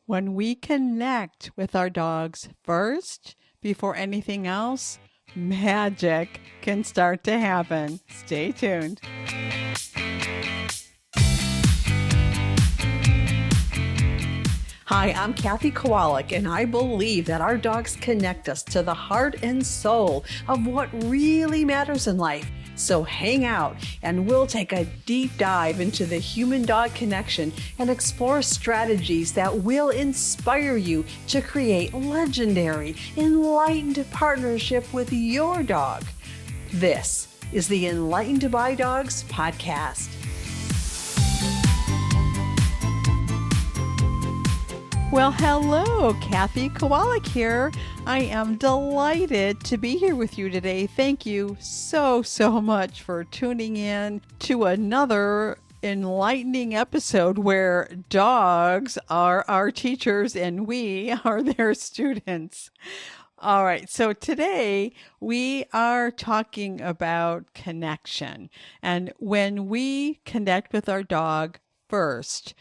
When we connect with our dogs first, before anything else, magic can start to happen. Stay tuned. Hi, I'm Kathy Kowalik, and I believe that our dogs connect us to the heart and soul of what really matters in life. So hang out and we'll take a deep dive into the human-dog connection and explore strategies that will inspire you to create legendary, enlightened partnership with your dog. This is the Enlightened by Dogs podcast. Well, hello, Kathy Kowalik here. I am delighted to be here with you today. Thank you so much for tuning in to another enlightening episode where dogs are our teachers and we are their students. All right, so today we are talking about connection. And when we connect with our dog first,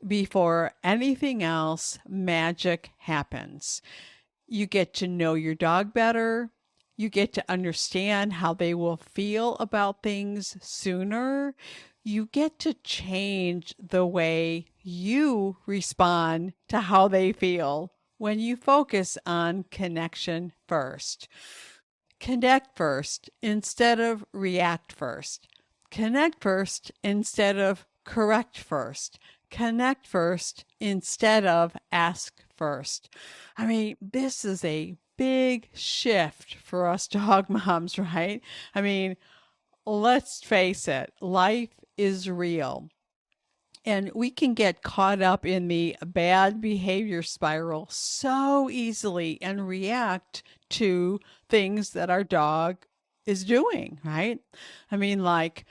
before anything else, magic happens. You get to know your dog better. You get to understand how they will feel about things sooner. You get to change the way you respond to how they feel when you focus on connection first. Connect first instead of react first. Connect first instead of correct first. Connect first instead of ask first. I mean, this is a big shift for us dog moms, right? I mean, let's face it, life is real. And we can get caught up in the bad behavior spiral so easily and react to things that our dog is doing, right? I mean, like,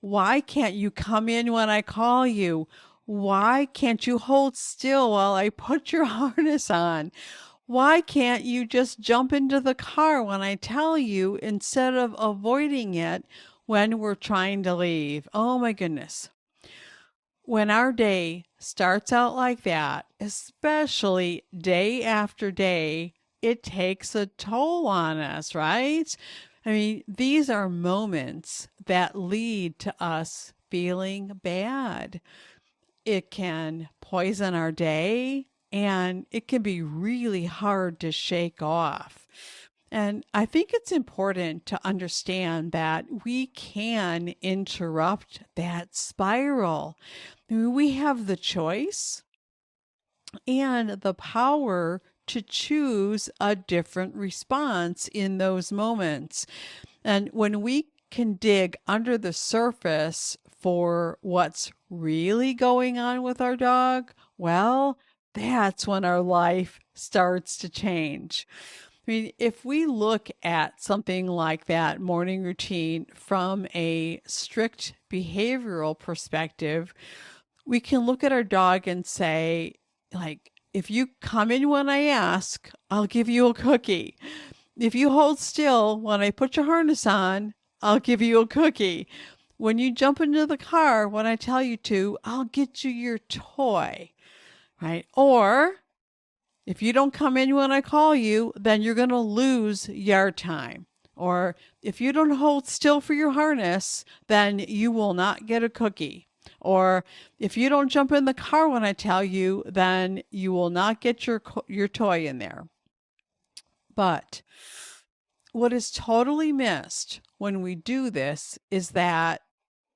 why can't you come in when I call you? Why can't you hold still while I put your harness on? Why can't you just jump into the car when I tell you instead of avoiding it when we're trying to leave? Oh my goodness. When our day starts out like that, especially day after day, it takes a toll on us, right? I mean, these are moments that lead to us feeling bad. It can poison our day and it can be really hard to shake off. And I think it's important to understand that we can interrupt that spiral. I mean, we have the choice and the power to choose a different response in those moments. And when we can dig under the surface for what's really going on with our dog, well, that's when our life starts to change. I mean, if we look at something like that morning routine from a strict behavioral perspective, we can look at our dog and say, like, if you come in when I ask, I'll give you a cookie. If you hold still when I put your harness on, I'll give you a cookie. When you jump into the car when I tell you to, I'll get you your toy, right? Or if you don't come in when I call you, then you're going to lose yard time. Or if you don't hold still for your harness, then you will not get a cookie. Or if you don't jump in the car when I tell you, then you will not get your toy in there. But what is totally missed when we do this is that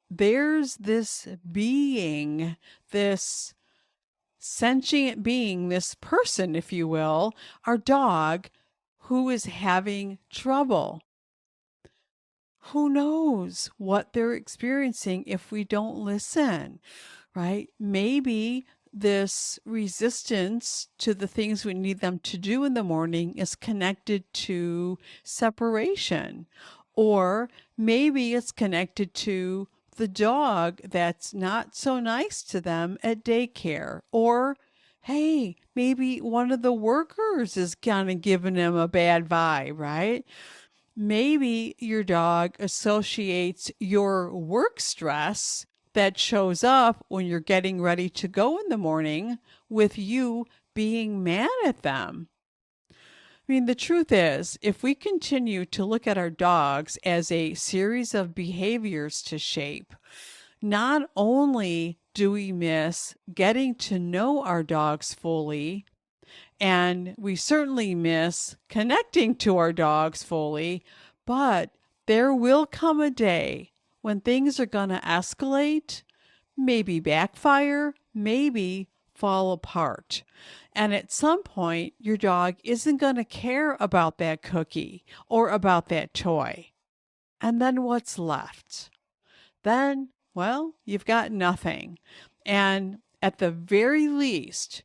there's this being, this sentient being, this person, if you will, our dog, who is having trouble. Who knows what they're experiencing if we don't listen, right? Maybe this resistance to the things we need them to do in the morning is connected to separation, or maybe it's connected to the dog that's not so nice to them at daycare, or hey, maybe one of the workers is kind of giving them a bad vibe, right? Maybe your dog associates your work stress that shows up when you're getting ready to go in the morning with you being mad at them. I mean, the truth is, if we continue to look at our dogs as a series of behaviors to shape, not only do we miss getting to know our dogs fully, and we certainly miss connecting to our dogs fully, but there will come a day when things are going to escalate, maybe backfire, maybe fall apart. And at some point, your dog isn't going to care about that cookie or about that toy. And then what's left? Then, well, you've got nothing. And at the very least,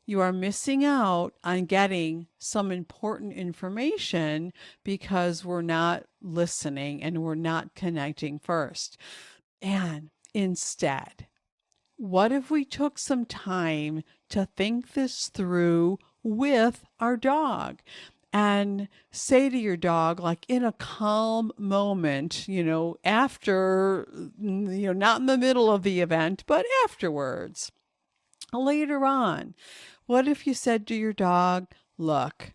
you are missing out on getting some important information because we're not listening and we're not connecting first. And instead, what if we took some time to think this through with our dog? And say to your dog, like in a calm moment, after, not in the middle of the event, but afterwards, later on, what if you said to your dog, look,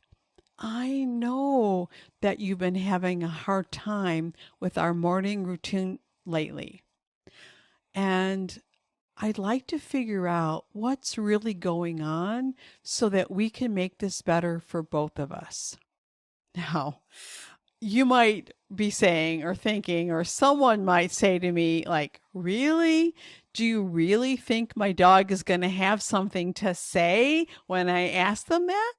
I know that you've been having a hard time with our morning routine lately. And I'd like to figure out what's really going on so that we can make this better for both of us. Now, you might be saying or thinking, or someone might say to me, like, really? Do you really think my dog is going to have something to say when I ask them that?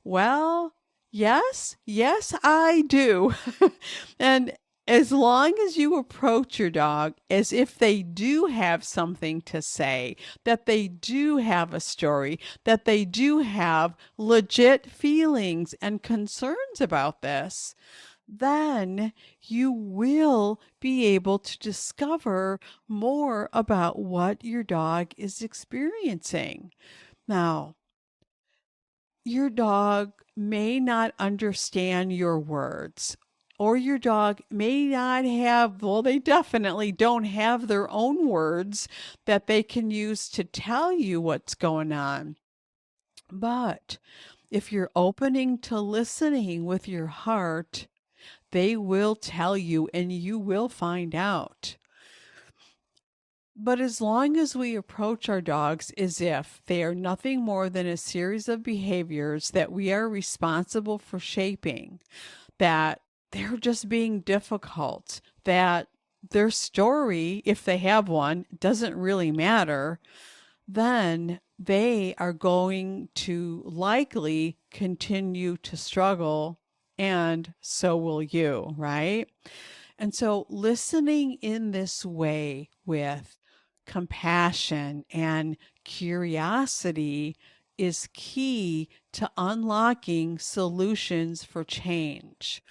Well, yes, I do. And as long as you approach your dog as if they do have something to say, that they do have a story, that they do have legit feelings and concerns about this, then you will be able to discover more about what your dog is experiencing. Now, your dog may not understand your words, or your dog may not have, well, they definitely don't have their own words that they can use to tell you what's going on. But if you're opening to listening with your heart, they will tell you and you will find out. But as long as we approach our dogs as if they are nothing more than a series of behaviors that we are responsible for shaping, that they're just being difficult, that their story, if they have one, doesn't really matter, then they are going to likely continue to struggle, and so will you, right? And so listening in this way with compassion and curiosity is key to unlocking solutions for change.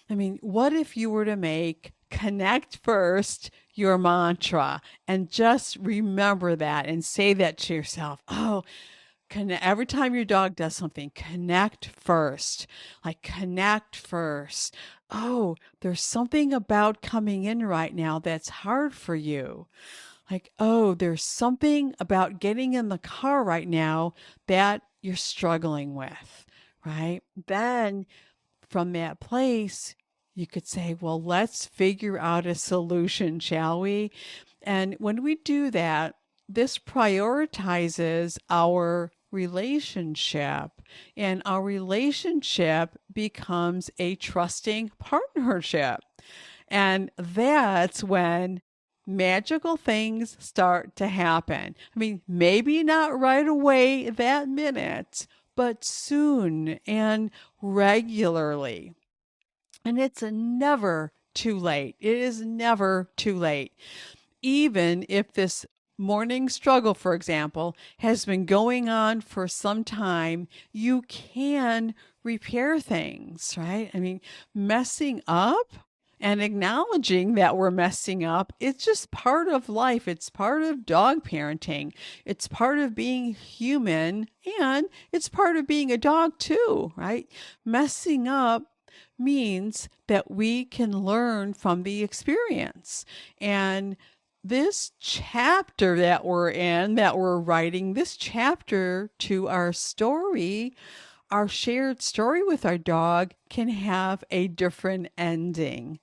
I mean, what if you were to make connect first your mantra and just remember that and say that to yourself? Oh, every time your dog does something, connect first. Like, connect first. Oh, there's something about coming in right now that's hard for you. Like, oh, there's something about getting in the car right now that you're struggling with, right? Then from that place, you could say, well, let's figure out a solution, shall we? And when we do that, this prioritizes our relationship, and our relationship becomes a trusting partnership. And that's when magical things start to happen. I mean, maybe not right away that minute, but soon and regularly. And it's never too late. It is never too late. Even if this morning struggle, for example, has been going on for some time, you can repair things, right? I mean, messing up and acknowledging that we're messing up, it's just part of life. It's part of dog parenting. It's part of being human, and it's part of being a dog too, right? Messing up means that we can learn from the experience. And this chapter that we're in, that we're writing, this chapter to our story, our shared story with our dog, can have a different ending.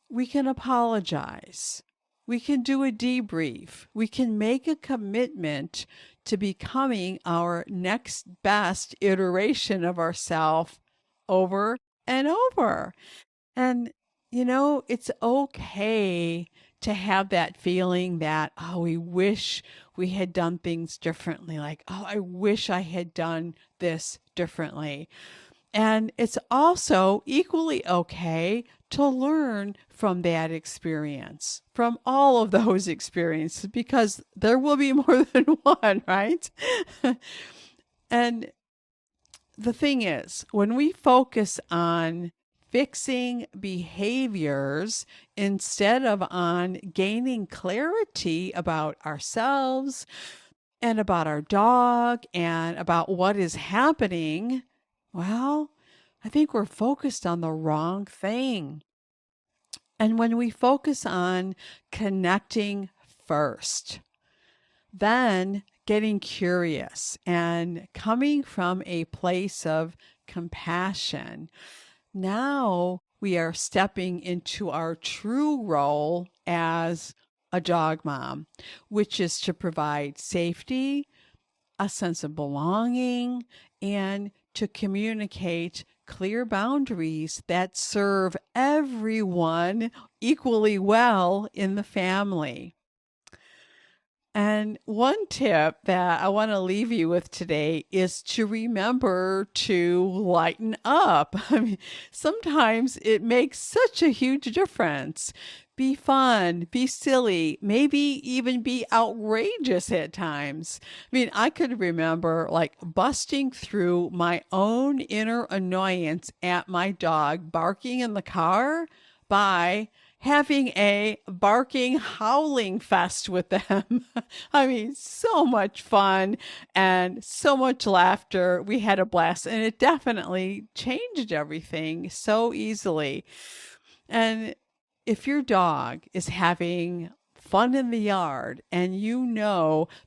We can apologize. We can do a debrief. We can make a commitment to becoming our next best iteration of ourselves over and over. And, it's okay to have that feeling that, oh, we wish we had done things differently. Like, oh, I wish I had done this differently. And it's also equally okay to learn from that experience, from all of those experiences, because there will be more than one, right? And the thing is, when we focus on fixing behaviors instead of on gaining clarity about ourselves and about our dog and about what is happening, well, I think we're focused on the wrong thing. And when we focus on connecting first, then getting curious and coming from a place of compassion, now we are stepping into our true role as a dog mom, which is to provide safety, a sense of belonging, and to communicate clear boundaries that serve everyone equally well in the family. And one tip that I want to leave you with today is to remember to lighten up. I mean, sometimes it makes such a huge difference. Be fun, be silly, maybe even be outrageous at times. I mean, I could remember like busting through my own inner annoyance at my dog barking in the car by having a barking, howling fest with them. I mean, so much fun and so much laughter. We had a blast, and it definitely changed everything so easily. And if your dog is having fun in the yard and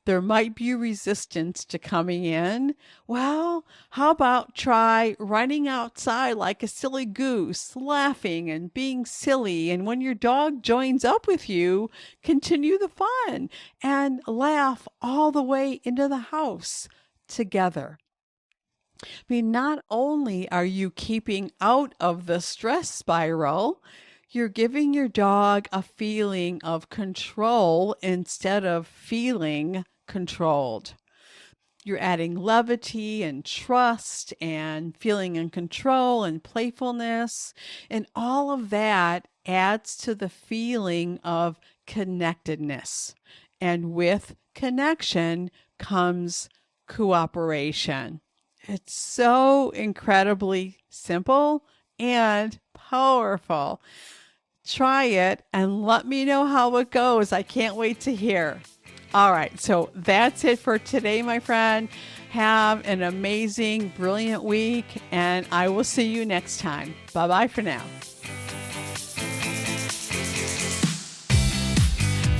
there might be resistance to coming in, well, how about try running outside like a silly goose, laughing and being silly. And when your dog joins up with you, continue the fun and laugh all the way into the house together. I mean, not only are you keeping out of the stress spiral, you're giving your dog a feeling of control instead of feeling controlled. You're adding levity and trust and feeling in control and playfulness. And all of that adds to the feeling of connectedness. And with connection comes cooperation. It's so incredibly simple and powerful. Try it and let me know how it goes. I can't wait to hear. All right, so that's it for today, my friend. Have an amazing, brilliant week, and I will see you next time. Bye-bye for now.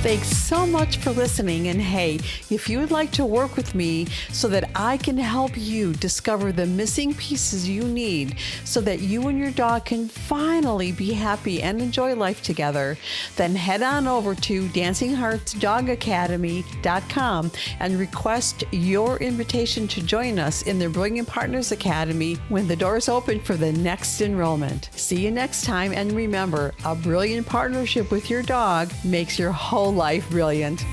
Thanks so much for listening. And hey, if you would like to work with me so that I can help you discover the missing pieces you need so that you and your dog can finally be happy and enjoy life together, then head on over to dancingheartsdogacademy.com and request your invitation to join us in the Brilliant Partners Academy when the doors open for the next enrollment. See you next time, and remember, a brilliant partnership with your dog makes your whole life brilliant.